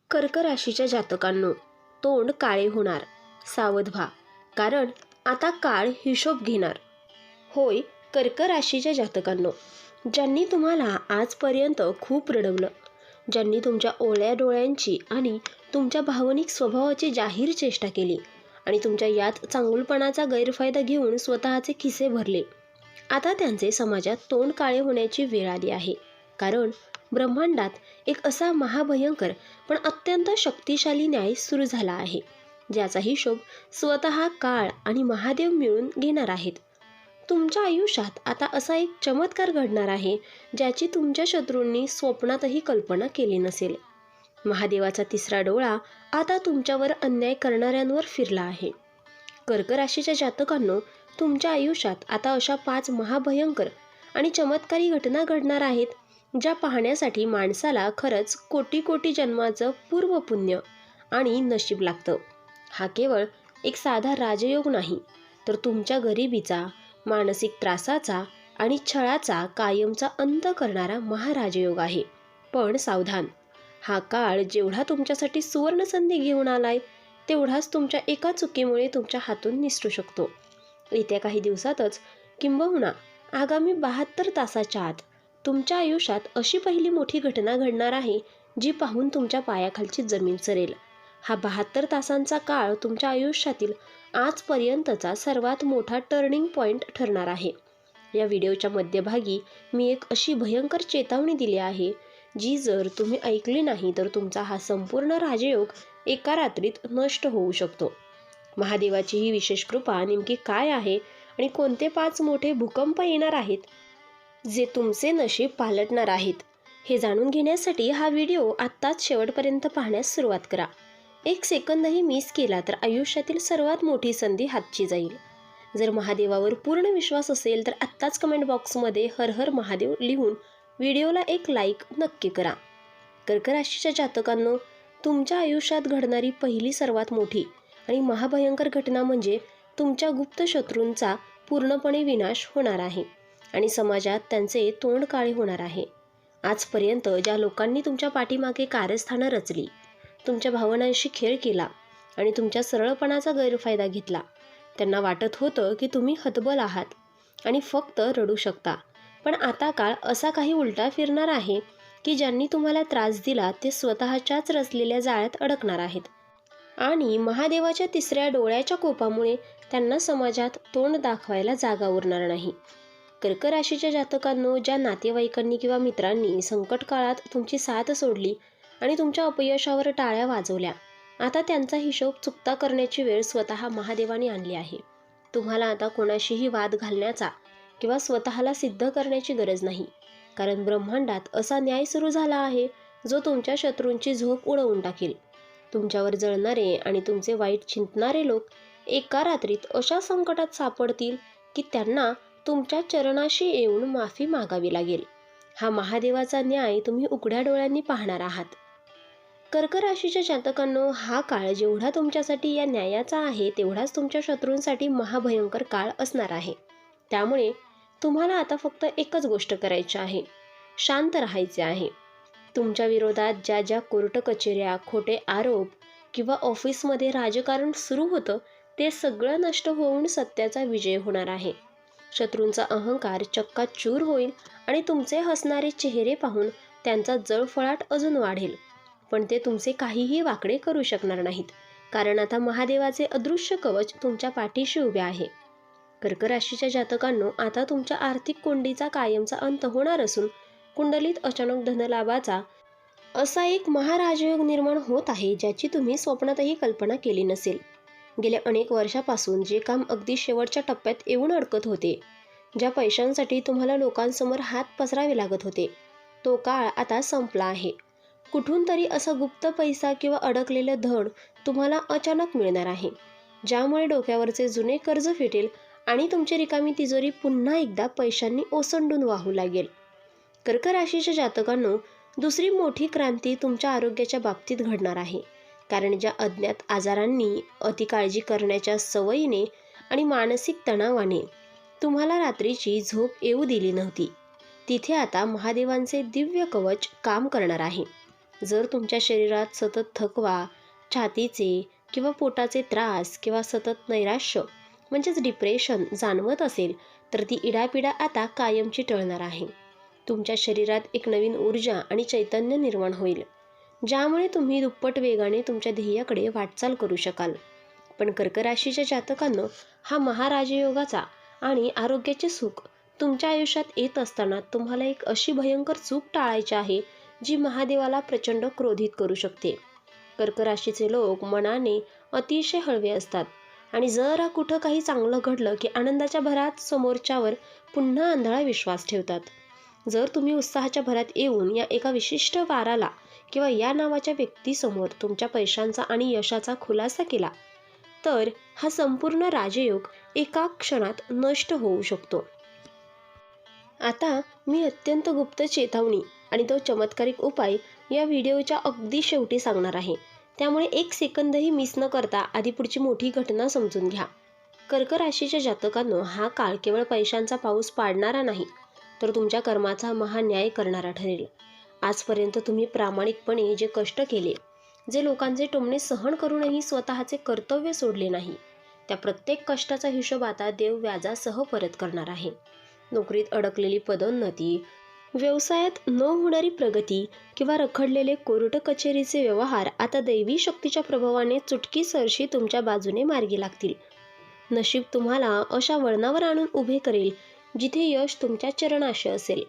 कर्क राशीच्या जातकांनो, तोंड काळे होणार, सावध व्हा, कारण आता काळ हिशोब घेणार. होय, कर्क राशीच्या जातकांनो, ज्यांनी तुम्हाला आजपर्यंत खूप रडवलं, ज्यांनी तुमच्या ओळ्या डोळ्यांची आणि तुमच्या भावनिक स्वभावाची जाहीर चेष्टा केली आणि तुमच्या यात चांगुलपणाचा गैरफायदा घेऊन स्वतःचे खिसे भरले, आता त्यांचे समाजात तोंड काळे होण्याची वेळ आली आहे. कारण ब्रह्मांडात एक असा महाभयंकर पण अत्यंत शक्तिशाली न्याय सुरू झाला आहे, ज्याचा हिशोब स्वतः काळ आणि महादेव मिळून घेणार आहेत. तुमच्या आयुष्यात आता असा एक चमत्कार घडणार आहे, ज्याची तुमच्या शत्रूंनी स्वप्नातही कल्पना केली नसेल. महादेवाचा तिसरा डोळा आता तुमच्यावर अन्याय करणाऱ्यांवर फिरला आहे. कर्क राशीच्या जातकांनो, तुमच्या आयुष्यात आता अशा 5 महाभयंकर आणि चमत्कारी घटना घडणार आहेत, ज्या पाहण्यासाठी माणसाला खरंच कोटी कोटी जन्माचं पूर्वपुण्य आणि नशीब लागतं. हा केवळ एक साधा राजयोग नाही, तर तुमच्या गरिबीचा, मानसिक त्रासाचा आणि छळाचा कायमचा अंत करणारा महाराजयोग आहे. पण सावधान, हा काळ जेवढा तुमच्यासाठी सुवर्णसंधी घेऊन आलाय, तेवढाच तुमच्या एका चुकीमुळे तुमच्या हातून निसटू शकतो. येत्या काही दिवसातच, किंबहुना आगामी 72 तासाच्या आत, तुमच्या आयुष्यात अशी पहिली मोठी घटना घडणार आहे, जी पाहून तुमच्या पायाखालची जमीन सरेल. हा 72 तासांचा काळ तुमच्या आयुष्यातील आजपर्यंतचा सर्वात मोठा टर्निंग पॉइंट ठरणार आहे. या व्हिडिओच्या मध्यभागी मी एक अशी भयंकर चेतावणी दिली आहे, जी जर तुम्ही ऐकली नाही तर तुमचा हा संपूर्ण राजयोग एका रात्रीत नष्ट होऊ शकतो. महादेवाची ही विशेष कृपा नेमकी काय आहे आणि कोणते 5 मोठे भूकंप येणार आहेत, जे तुमचे नशीब पालटणार आहेत, हे जाणून घेण्यासाठी हा व्हिडिओ आत्ताच शेवटपर्यंत पाहण्यास सुरुवात करा. 1 सेकंदही मिस केला तर आयुष्यातील सर्वात मोठी संधी हातची जाईल. जर महादेवावर पूर्ण विश्वास असेल तर आत्ताच कमेंट बॉक्समध्ये हर हर महादेव लिहून व्हिडिओला एक लाईक नक्की करा. कर्क राशीच्या जातकांनो, तुमच्या आयुष्यात घडणारी पहिली सर्वात मोठी आणि महाभयंकर घटना म्हणजे तुमच्या गुप्त शत्रूंचा पूर्णपणे विनाश होणार आहे आणि समाजात त्यांचे तोंड काळे होणार आहे. आजपर्यंत ज्या लोकांनी तुमच्या पाठीमागे कारस्थानं रचली, तुमच्या भावनांशी खेळ केला आणि तुमच्या सरळपणाचा गैरफायदा घेतला, त्यांना वाटत होतं की तुम्ही हतबल आहात आणि फक्त रडू शकता. पण आता काळ असा काही उलटा फिरणार आहे की ज्यांनी तुम्हाला त्रास दिला ते स्वतःच्याच रचलेल्या जाळ्यात अडकणार आहेत आणि महादेवाच्या तिसऱ्या डोळ्याच्या कोपामुळे त्यांना समाजात तोंड दाखवायला जागा उरणार नाही. कर्क राशीच्या जातकांनो, ज्या नातेवाईकांनी किंवा मित्रांनी संकट काळात तुमची साथ सोडली आणि तुमच्या अपयशावर टाळ्या वाजवल्या, आता त्यांचा हिशोब चुकता करण्याची वेळ स्वतः महादेवाने आणली आहे. तुम्हाला आता कोणाशीही वाद घालण्याचा किंवा स्वतःला सिद्ध करण्याची गरज नाही, कारण ब्रह्मांडात असा न्याय सुरू झाला आहे, जो तुमच्या शत्रूंची झोप उडवून टाकेल. तुमच्यावर जळणारे आणि तुमचे वाईट चिंतणारे लोक एका रात्रीत अशा संकटात सापडतील की त्यांना तुमच्या चरणाशी येऊन माफी मागावी लागेल. हा महादेवाचा न्याय तुम्ही उघड्या डोळ्यांनी पाहणार आहात. कर्क राशीच्या जातकांनो, हा काळ जेवढा तुमच्यासाठी या न्यायाचा आहे, तेवढाच तुमच्या शत्रूंसाठी महाभयंकर काळ असणार आहे. त्यामुळे तुम्हाला आता फक्त एकच गोष्ट करायची आहे, शांत राहायचे आहे. तुमच्या विरोधात ज्या ज्या कोर्ट कचेऱ्या, खोटे आरोप किंवा ऑफिसमध्ये राजकारण सुरू होतं, ते सगळं नष्ट होऊन सत्याचा विजय होणार आहे. शत्रूंचा अहंकार चक्काचूर होईल आणि तुमचे हसणारे चेहरे पाहून त्यांचा जळफळाट अजून वाढेल. पण ते तुमचे काहीही वाकडे करू शकणार नाहीत, कारण आता महादेवाचे अदृश्य कवच तुमच्या पाठीशी उभे आहे. कर्क राशीच्या जातकांनो, आता तुमच्या आर्थिक कोंडीचा कायमचा अंत होणार असून कुंडलीत अचानक धनलाभाचा असा एक महाराजयोग निर्माण होत आहे, ज्याची तुम्ही स्वप्नातही कल्पना केली नसेल. गेल्या अनेक वर्षापासून जे काम अगदी शेवटच्या टप्प्यात येऊन अडकत होते, ज्या पैशांसाठी तुम्हाला लोकांसमोर हात पसरावे लागत होते, तो काळ आता संपला आहे. कुठून तरी असा गुप्त पैसा किंवा अडकलेलं धन तुम्हाला अचानक मिळणार आहे, ज्यामुळे डोक्यावरचे जुने कर्ज फिटेल आणि तुमची रिकामी तिजोरी पुन्हा एकदा पैशांनी ओसंडून वाहू लागेल. कर्क राशीच्या जातकांनो, दुसरी मोठी क्रांती तुमच्या आरोग्याच्या बाबतीत घडणार आहे, कारण ज्या अज्ञात आजारांनी, अतिकाळजी करण्याच्या सवयीने आणि मानसिक तणावाने तुम्हाला रात्रीची झोप येऊ दिली नव्हती, तिथे आता महादेवांचे दिव्य कवच काम करणार आहे. जर तुमच्या शरीरात सतत थकवा, छातीचे किंवा पोटाचे त्रास किंवा सतत नैराश्य म्हणजेच डिप्रेशन जाणवत असेल तर ती इडापिडा आता कायमची टळणार आहे. तुमच्या शरीरात एक नवीन ऊर्जा आणि चैतन्य निर्माण होईल, ज्यामुळे तुम्ही दुप्पट वेगाने तुमच्या ध्येयाकडे वाटचाल करू शकाल. पण कर्क राशीच्या जातकांनो, हा महाराजयोगाचा आणि आरोग्याचे सुख तुमच्या आयुष्यात येत असताना तुम्हाला एक अशी भयंकर चूक टाळायची आहे जी महादेवाला प्रचंड क्रोधित करू शकते. कर्क राशीचे लोक मनाने अतिशय हळवे असतात आणि जरा कुठं काही चांगलं घडलं की आनंदाच्या भरात समोरच्यावर पुन्हा आंधळा विश्वास ठेवतात. जर तुम्ही उत्साहाच्या भरात येऊन या एका विशिष्ट वाराला किंवा या नावाच्या व्यक्तीसमोर तुमच्या पैशांचा आणि यशाचा खुलासा केला तर हा संपूर्ण राजयोग एका क्षणात नष्ट होऊ शकतो. आता मी अत्यंत गुप्त चेतावणी आणि तो चमत्कारिक उपाय या व्हिडिओच्या अगदी शेवटी सांगणार आहे, त्यामुळे एक सेकंदही मिस न करता आधी पुढची मोठी घटना समजून घ्या. कर्क राशीच्या जातकांनो, हा काळ केवळ पैशांचा पाऊस पाडणारा नाही तर तुमच्या कर्माचा महान्याय करणारा ठरेल. आजपर्यंत तुम्ही प्रामाणिकपणे जे कष्ट केले, जे लोकांचे टोमणे सहन करूनही स्वतःचे कर्तव्य सोडले नाही, त्या प्रत्येक कष्टाचा हिशोब आता देव व्याजासह परत करणार आहे. नोकरीत अडकलेली पदोन्नती, व्यवसायात न होणारी प्रगती किंवा रखडलेले कोर्ट कचेरीचे व्यवहार आता दैवी शक्तीच्या प्रभावाने चुटकीसरशी तुमच्या बाजूने मार्गी लागतील. नशीब तुम्हाला अशा वळणावर आणून उभे करेल जिथे यश तुमच्या चरणाशी असेल.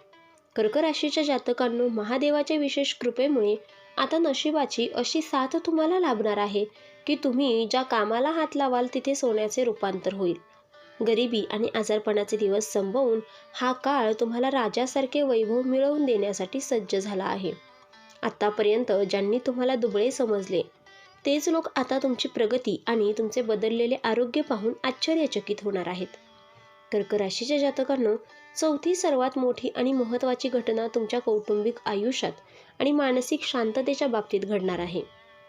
कर्क राशीच्या जातकांनो, महादेवाच्या विशेष कृपेमुळे आता नशिबाची अशी साथ तुम्हाला लाभणार आहे की तुम्ही ज्या कामाला हात लावाल तिथे सोन्याचे रूपांतर होईल. गरिबी आणि आजारपणाचे दिवस संपवून हा काळ तुम्हाला राजासारखे वैभव मिळवून देण्यासाठी सज्ज झाला आहे. आतापर्यंत ज्यांनी तुम्हाला दुबळे समजले तेच लोक आता तुमची प्रगती आणि तुमचे बदललेले आरोग्य पाहून आश्चर्यचकित होणार आहेत. कर्क राशीच्या जातकांनो, चौथी सर्वात मोठी आणि महत्त्वाची घटना तुमच्या कौटुंबिक आयुष्यात आणि मानसिक शांततेच्या बाबतीत घडणार आहे.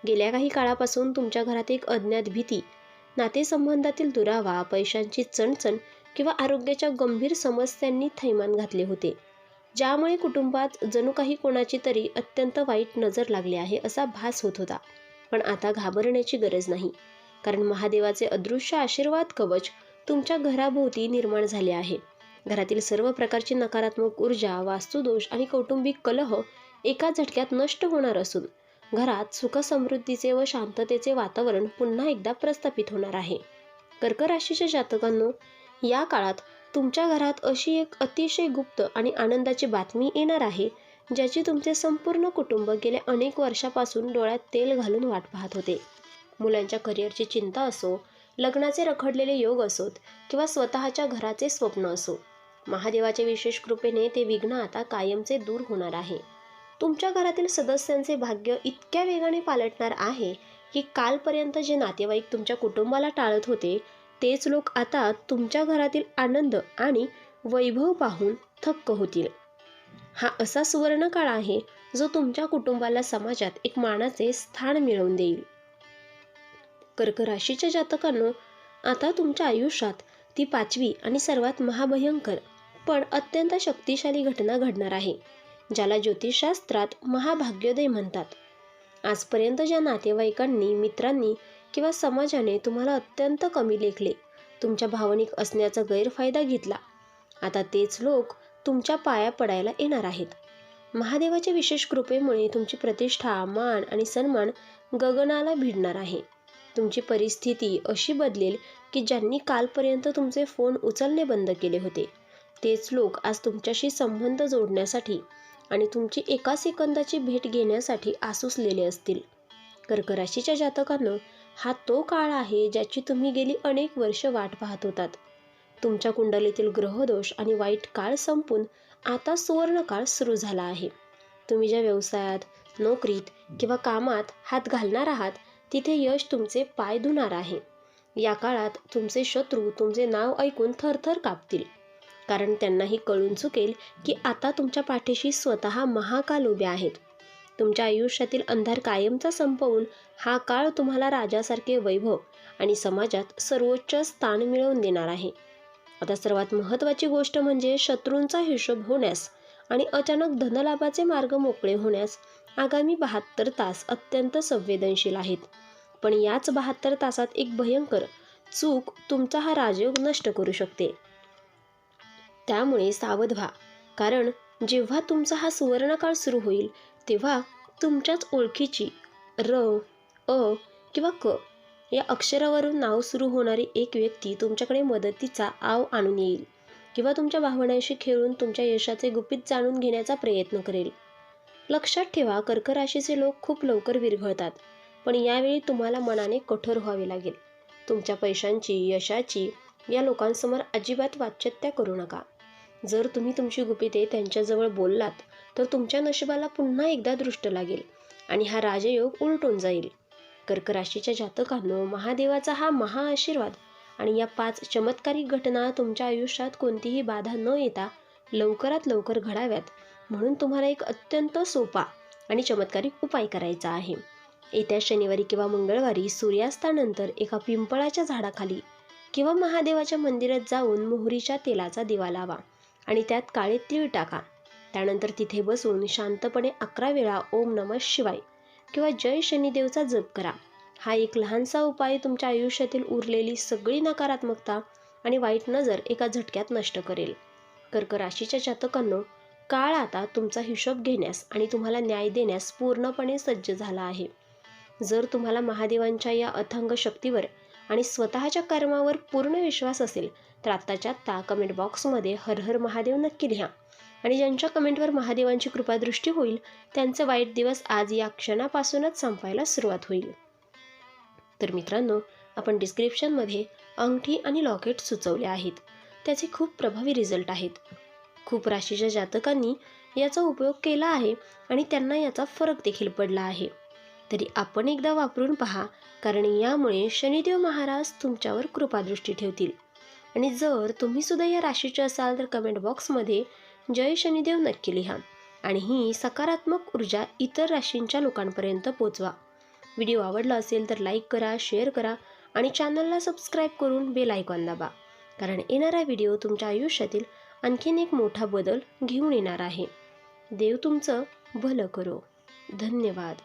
गेल्या काही काळापासून तुमच्या घरात एक अज्ञात भीती, नातेसंबंधातील दुरावा, पैशांची चणचण किंवा आरोग्याच्या गंभीर समस्यांनी थैमान घातले होते, ज्यामुळे कुटुंबात जणू काही कोणाची तरी अत्यंत वाईट नजर लागली आहे असा भास होत होता. पण आता घाबरण्याची गरज नाही, कारण महादेवाचे अदृश्य आशीर्वाद कवच तुमच्या घराभोवती निर्माण झाले आहे. घरातील सर्व प्रकारची नकारात्मक ऊर्जा, वास्तुदोष आणि कौटुंबिक कलह एका झटक्यात नष्ट होणार असून घरात सुखसमृद्धीचे व शांततेचे वातावरण पुन्हा एकदा प्रस्थापित होणार आहे. कर्क राशीच्या जातकांनो, या काळात तुमच्या घरात अशी एक अतिशय गुप्त आणि आनंदाची बातमी येणार आहे ज्याची तुमचे संपूर्ण कुटुंब गेल्या अनेक वर्षापासून डोळ्यात तेल घालून वाट पाहत होते. मुलांच्या करिअरची चिंता असो, लग्नाचे रखडलेले योग असोत किंवा स्वतःच्या घराचे स्वप्न असो, महादेवाच्या विशेष कृपेने ते विघ्न आता कायमचे दूर होणार आहे. तुमच्या घरातील सदस्यांचे भाग्य इतक्या वेगाने पालटणार आहे की कालपर्यंत जे नातेवाईक तुमच्या कुटुंबाला टाळत होते तेच लोक आता तुमच्या घरातील आनंद आणि वैभव पाहून थक्क होतील. हा असा सुवर्ण काळ आहे जो तुमच्या कुटुंबाला समाजात एक मानाचे स्थान मिळवून देईल. कर्क राशीच्या जातकांनो, आता तुमच्या आयुष्यात ती पाचवी आणि सर्वात महाभयंकर पण अत्यंत शक्तिशाली घटना घडणार आहे, ज्याला ज्योतिषशास्त्रात महाभाग्योदय म्हणतात. आजपर्यंत ज्या नातेवाईकांनी, मित्रांनी किंवा समाजाने तुम्हाला अत्यंत कमी लेखले, तुमच्या भावनिक असण्याचा गैरफायदा घेतला, आता तेच लोक तुमच्या पाया पडायला येणार आहेत. महादेवाच्या विशेष कृपेमुळे तुमची प्रतिष्ठा, मान आणि सन्मान गगनाला भिडणार आहे. तुमची परिस्थिती अशी बदलेल की ज्यांनी कालपर्यंत तुमचे फोन उचलणे बंद केले होते तेच लोक आज तुमच्याशी संबंध जोडण्यासाठी आणि तुमची एका सेकंदाची भेट घेण्यासाठी आसुसलेले असतील. कर्क राशीच्या जातकांनो, हा तो काळ आहे ज्याची तुम्ही गेली अनेक वर्ष वाट पाहत होतात. तुमच्या कुंडलीतील ग्रहदोष आणि वाईट काळ संपून आता सुवर्ण काळ सुरू झाला आहे. तुम्ही ज्या व्यवसायात, नोकरीत किंवा कामात हात घालणार आहात तिथे यश तुमचे पाय धुणार आहे. या काळात तुमचे शत्रू तुमचे नाव ऐकून थरथर कापतील, कारण त्यांनाही कळून चुकेल की आता तुमच्या पाठीशी स्वतः महाकाल उभे आहेत. तुमच्या आयुष्यातील अंधार कायमचा संपवून हा काळ तुम्हाला राजासारखे वैभव आणि समाजात सर्वोच्च स्थान मिळवून देणार आहे. आता सर्वात महत्त्वाची गोष्ट म्हणजे शत्रूंचा हिशोब होण्यास आणि अचानक धनलाभाचे मार्ग मोकळे होण्यास आगामी 72 तास अत्यंत संवेदनशील आहेत. पण याच 72 तासात एक भयंकर चूक तुमचा हा राजयोग नष्ट करू शकते. त्यामुळे सावध व्हा, कारण जेव्हा तुमचा हा सुवर्णकाळ सुरू होईल तेव्हा तुमच्याच ओळखीची र, अ किंवा क या अक्षरावरून नाव सुरू होणारी एक व्यक्ती तुमच्याकडे मदतीचा आव आणून येईल किंवा तुमच्या भावनांशी खेळून तुमच्या यशाचे गुपित जाणून घेण्याचा प्रयत्न करेल. लक्षात ठेवा, कर्क राशीचे लोक खूप लवकर विरघळतात, पण यावेळी तुम्हाला मनाने कठोर व्हावे लागेल. तुमच्या पैशांची, यशाची या लोकांसमोर अजिबात वाच्यता करू नका. जर तुम्ही तुमची गुपिते त्यांच्याजवळ बोललात तर तुमच्या नशिबाला पुन्हा एकदा दृष्ट लागेल आणि हा राजयोग उलटून जाईल. कर्क राशीच्या जातकांनो, महादेवाचा हा महाआशीर्वाद आणि या 5 चमत्कारिक घटना तुमच्या आयुष्यात कोणतीही बाधा न येता लवकरात लवकर घडाव्यात म्हणून तुम्हाला एक अत्यंत सोपा आणि चमत्कारिक उपाय करायचा आहे. येत्या शनिवारी किंवा मंगळवारी सूर्यास्तानंतर एका पिंपळाच्या झाडाखाली किंवा महादेवाच्या मंदिरात जाऊन मोहरीच्या तेलाचा दिवा लावा आणि त्यात काळे तीळ टाका. त्यानंतर तिथे बसून शांतपणे 11 वेळा ओम नमः शिवाय किंवा जय शनिदेवचा जप करा. हा एक लहानसा उपाय तुमच्या आयुष्यातील उरलेली सगळी नकारात्मकता आणि वाईट नजर एका झटक्यात नष्ट करेल. कर्क राशीच्या जातकांनो, काळ आता तुमचा हिशोब घेण्यास आणि तुम्हाला न्याय देण्यास पूर्णपणे सज्ज झाला आहे. जर तुम्हाला महादेवांच्या या अथांग शक्तीवर आणि स्वतःच्या कर्मावर पूर्ण विश्वास असेल तर आत्ताच्या आत्ता कमेंट बॉक्समध्ये हर हर महादेव नक्की लिहा आणि ज्यांच्या कमेंटवर महादेवांची कृपादृष्टी होईल त्यांचे वाईट दिवस आज या क्षणापासूनच संपायला सुरुवात होईल. तर मित्रांनो, आपण डिस्क्रिप्शनमध्ये अंगठी आणि लॉकेट सुचवले आहेत. त्याचे खूप प्रभावी रिझल्ट आहेत. खूप राशीच्या जातकांनी याचा उपयोग केला आहे आणि त्यांना याचा फरक देखील पडला आहे. तरी आपण एकदा वापरून पहा, कारण यामुळे शनिदेव महाराज तुमच्यावर कृपादृष्टी ठेवतील. आणि जर तुम्ही सुद्धा या राशीचे असाल तर कमेंट बॉक्समध्ये जय शनिदेव नक्की लिहा आणि ही सकारात्मक ऊर्जा इतर राशींच्या लोकांपर्यंत पोचवा. व्हिडिओ आवडला असेल तर लाईक करा, शेअर करा आणि चॅनलला सबस्क्राईब करून बेल आयकॉन दाबा, कारण येणारा व्हिडिओ तुमच्या आयुष्यातील आणखीन एक मोठा बदल घेऊन येणार आहे. देव तुमचं भलं करो. धन्यवाद.